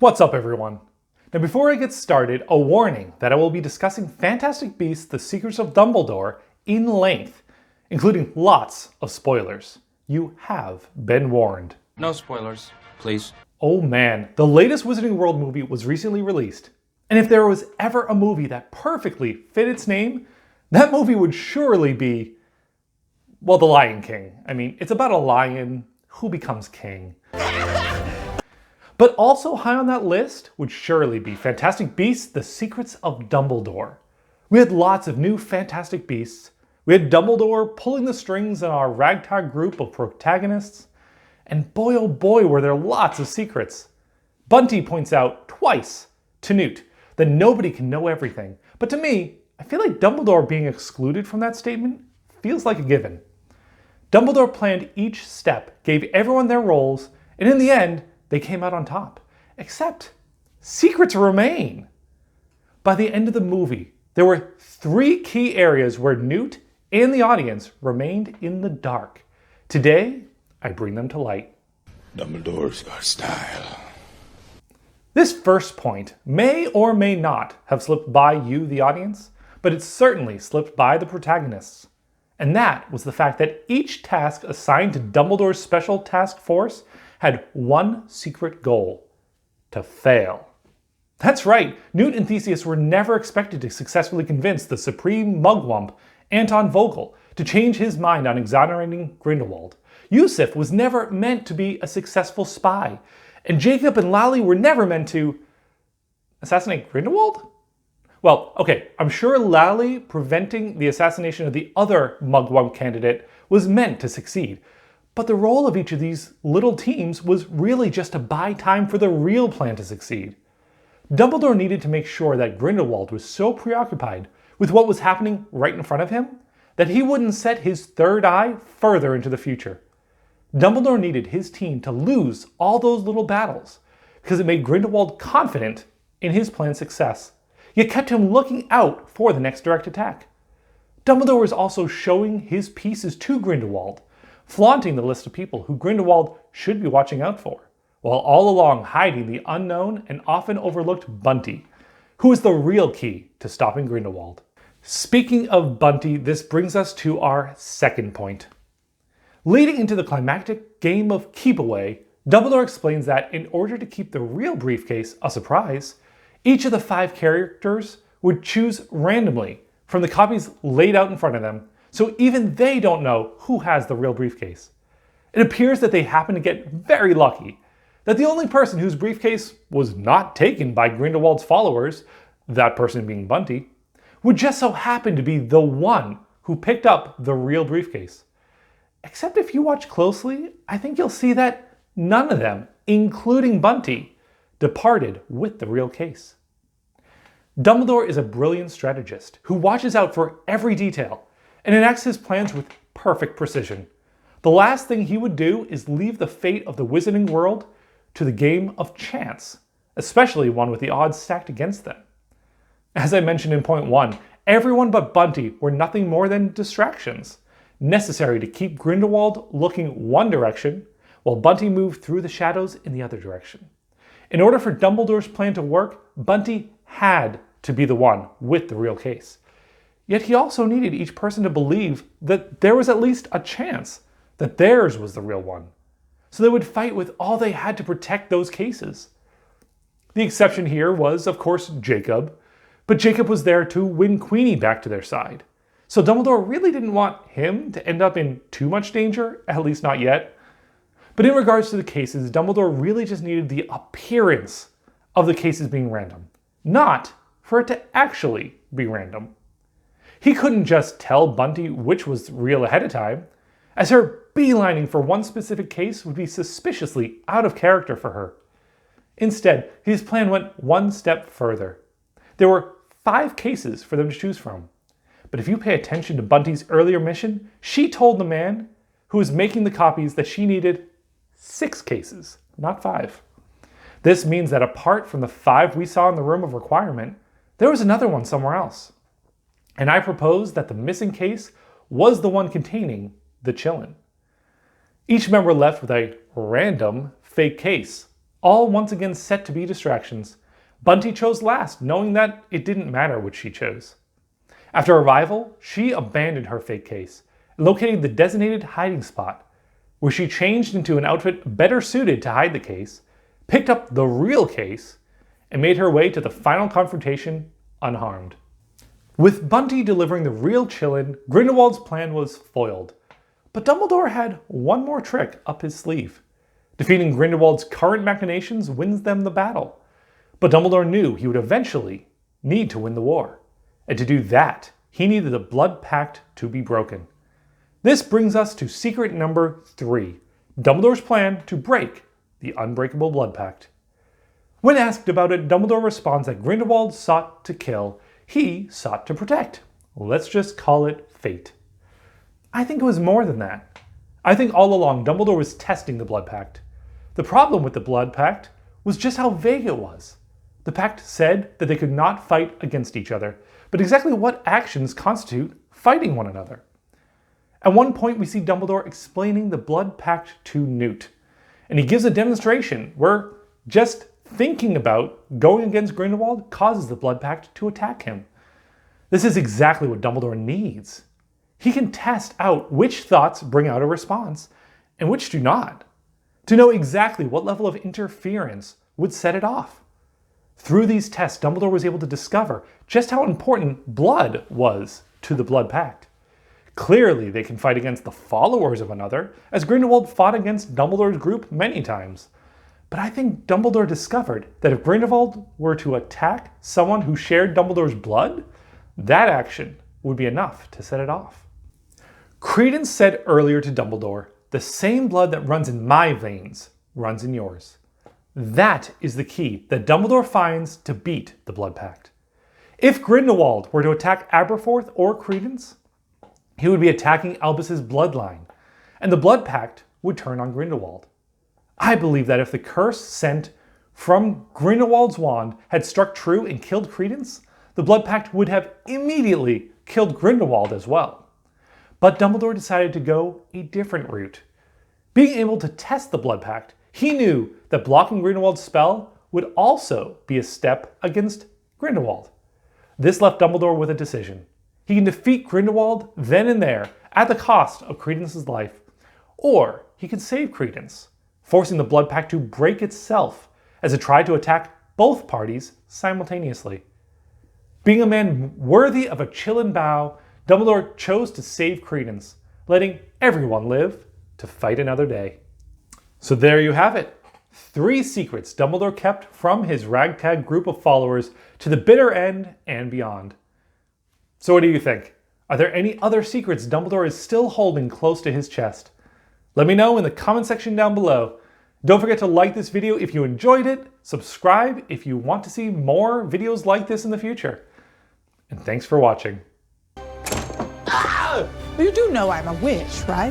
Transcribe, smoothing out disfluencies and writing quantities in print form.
What's up, everyone? Now, before I get started, a warning that I will be discussing Fantastic Beasts: The Secrets of Dumbledore in length, including lots of spoilers. You have been warned. No spoilers, please. Oh man, the latest Wizarding World movie was recently released, and if there was ever a movie that perfectly fit its name, that movie would surely be, well, The Lion King. I mean, it's about a lion who becomes king. But also high on that list would surely be Fantastic Beasts: The Secrets of Dumbledore. We had lots of new Fantastic Beasts. We had Dumbledore pulling the strings in our ragtag group of protagonists. And boy oh boy were there lots of secrets. Bunty points out twice to Newt that nobody can know everything. But to me, I feel like Dumbledore being excluded from that statement feels like a given. Dumbledore planned each step, gave everyone their roles, and in the end, they came out on top. Except, secrets remain. By the end of the movie, there were 3 key areas where Newt and the audience remained in the dark. Today, I bring them to light. Dumbledore's got style. This first point may or may not have slipped by you, the audience, but it certainly slipped by the protagonists. And that was the fact that each task assigned to Dumbledore's special task force had one secret goal: to fail. That's right, Newt and Theseus were never expected to successfully convince the supreme mugwump, Anton Vogel, to change his mind on exonerating Grindelwald. Yusuf was never meant to be a successful spy, and Jacob and Lally were never meant to assassinate Grindelwald? Well, okay, I'm sure Lally preventing the assassination of the other mugwump candidate was meant to succeed, but the role of each of these little teams was really just to buy time for the real plan to succeed. Dumbledore needed to make sure that Grindelwald was so preoccupied with what was happening right in front of him that he wouldn't set his third eye further into the future. Dumbledore needed his team to lose all those little battles because it made Grindelwald confident in his plan's success, yet kept him looking out for the next direct attack. Dumbledore was also showing his pieces to Grindelwald, flaunting the list of people who Grindelwald should be watching out for, while all along hiding the unknown and often overlooked Bunty, who is the real key to stopping Grindelwald. Speaking of Bunty, this brings us to our second point. Leading into the climactic game of Keep Away, Dumbledore explains that in order to keep the real briefcase a surprise, each of the 5 characters would choose randomly from the copies laid out in front of them, so even they don't know who has the real briefcase. It appears that they happen to get very lucky, that the only person whose briefcase was not taken by Grindelwald's followers, that person being Bunty, would just so happen to be the one who picked up the real briefcase. Except if you watch closely, I think you'll see that none of them, including Bunty, departed with the real case. Dumbledore is a brilliant strategist who watches out for every detail and enacts his plans with perfect precision. The last thing he would do is leave the fate of the Wizarding World to the game of chance, especially one with the odds stacked against them. As I mentioned in point 1, everyone but Bunty were nothing more than distractions, necessary to keep Grindelwald looking one direction, while Bunty moved through the shadows in the other direction. In order for Dumbledore's plan to work, Bunty had to be the one with the real case. Yet he also needed each person to believe that there was at least a chance that theirs was the real one. So they would fight with all they had to protect those cases. The exception here was, of course, Jacob, but Jacob was there to win Queenie back to their side. So Dumbledore really didn't want him to end up in too much danger, at least not yet. But in regards to the cases, Dumbledore really just needed the appearance of the cases being random, not for it to actually be random. He couldn't just tell Bunty which was real ahead of time, as her beelining for one specific case would be suspiciously out of character for her. Instead, his plan went one step further. There were 5 cases for them to choose from. But if you pay attention to Bunty's earlier mission, she told the man who was making the copies that she needed 6 cases, not 5. This means that apart from the 5 we saw in the Room of Requirement, there was another one somewhere else. And I propose that the missing case was the one containing the Chillin. Each member left with a random fake case, all once again set to be distractions. Bunty chose last, knowing that it didn't matter which she chose. After arrival, she abandoned her fake case and located the designated hiding spot, where she changed into an outfit better suited to hide the case, picked up the real case, and made her way to the final confrontation unharmed. With Bunty delivering the real Chillin, Grindelwald's plan was foiled. But Dumbledore had one more trick up his sleeve. Defeating Grindelwald's current machinations wins them the battle. But Dumbledore knew he would eventually need to win the war. And to do that, he needed the Blood Pact to be broken. This brings us to secret number 3, Dumbledore's plan to break the unbreakable Blood Pact. When asked about it, Dumbledore responds that Grindelwald sought to kill, he sought to protect. Let's just call it fate. I think it was more than that. I think all along Dumbledore was testing the Blood Pact. The problem with the Blood Pact was just how vague it was. The pact said that they could not fight against each other, but exactly what actions constitute fighting one another? At one point we see Dumbledore explaining the Blood Pact to Newt, and he gives a demonstration where just thinking about going against Grindelwald causes the Blood Pact to attack him. This is exactly what Dumbledore needs. He can test out which thoughts bring out a response and which do not, to know exactly what level of interference would set it off. Through these tests, Dumbledore was able to discover just how important blood was to the Blood Pact. Clearly, they can fight against the followers of another, as Grindelwald fought against Dumbledore's group many times. But I think Dumbledore discovered that if Grindelwald were to attack someone who shared Dumbledore's blood, that action would be enough to set it off. Credence said earlier to Dumbledore, "The same blood that runs in my veins runs in yours." That is the key that Dumbledore finds to beat the Blood Pact. If Grindelwald were to attack Aberforth or Credence, he would be attacking Albus's bloodline, and the Blood Pact would turn on Grindelwald. I believe that if the curse sent from Grindelwald's wand had struck true and killed Credence, the Blood Pact would have immediately killed Grindelwald as well. But Dumbledore decided to go a different route. Being able to test the Blood Pact, he knew that blocking Grindelwald's spell would also be a step against Grindelwald. This left Dumbledore with a decision. He can defeat Grindelwald then and there at the cost of Credence's life, or he can save Credence, forcing the Blood Pact to break itself as it tried to attack both parties simultaneously. Being a man worthy of a Chillin bow, Dumbledore chose to save Credence, letting everyone live to fight another day. So there you have it. 3 secrets Dumbledore kept from his ragtag group of followers to the bitter end and beyond. So what do you think? Are there any other secrets Dumbledore is still holding close to his chest? Let me know in the comment section down below. Don't forget to like this video if you enjoyed it, subscribe if you want to see more videos like this in the future. And thanks for watching. You do know I'm a witch, right?